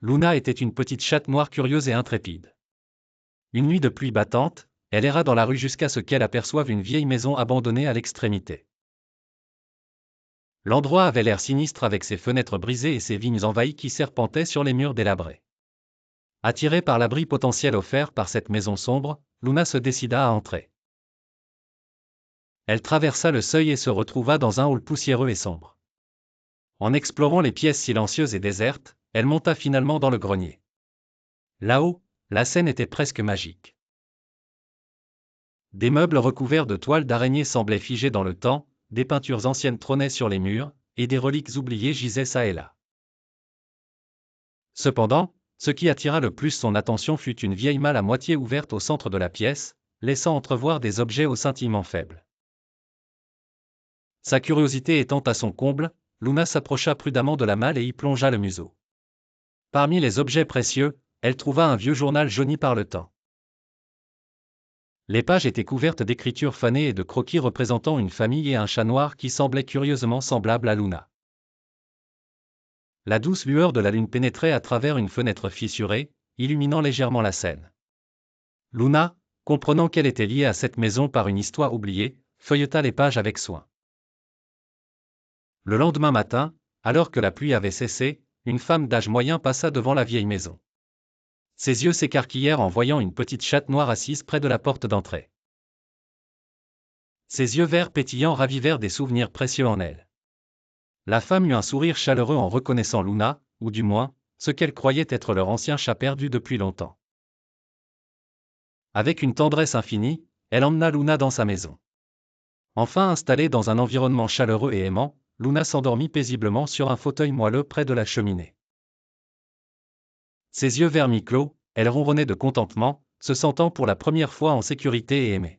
Luna était une petite chatte noire curieuse et intrépide. Une nuit de pluie battante, elle erra dans la rue jusqu'à ce qu'elle aperçoive une vieille maison abandonnée à l'extrémité. L'endroit avait l'air sinistre avec ses fenêtres brisées et ses vignes envahies qui serpentaient sur les murs délabrés. Attirée par l'abri potentiel offert par cette maison sombre, Luna se décida à entrer. Elle traversa le seuil et se retrouva dans un hall poussiéreux et sombre. En explorant les pièces silencieuses et désertes, elle monta finalement dans le grenier. Là-haut, la scène était presque magique. Des meubles recouverts de toiles d'araignée semblaient figés dans le temps, des peintures anciennes trônaient sur les murs, et des reliques oubliées gisaient çà et là. Cependant, ce qui attira le plus son attention fut une vieille malle à moitié ouverte au centre de la pièce, laissant entrevoir des objets au scintillement faible. Sa curiosité étant à son comble, Luna s'approcha prudemment de la malle et y plongea le museau. Parmi les objets précieux, elle trouva un vieux journal jauni par le temps. Les pages étaient couvertes d'écritures fanées et de croquis représentant une famille et un chat noir qui semblaient curieusement semblables à Luna. La douce lueur de la lune pénétrait à travers une fenêtre fissurée, illuminant légèrement la scène. Luna, comprenant qu'elle était liée à cette maison par une histoire oubliée, feuilleta les pages avec soin. Le lendemain matin, alors que la pluie avait cessé, une femme d'âge moyen passa devant la vieille maison. Ses yeux s'écarquillèrent en voyant une petite chatte noire assise près de la porte d'entrée. Ses yeux verts pétillants ravivèrent des souvenirs précieux en elle. La femme eut un sourire chaleureux en reconnaissant Luna, ou du moins, ce qu'elle croyait être leur ancien chat perdu depuis longtemps. Avec une tendresse infinie, elle emmena Luna dans sa maison. Enfin installée dans un environnement chaleureux et aimant, Luna s'endormit paisiblement sur un fauteuil moelleux près de la cheminée. Ses yeux verts mi-clos, elle ronronnait de contentement, se sentant pour la première fois en sécurité et aimée.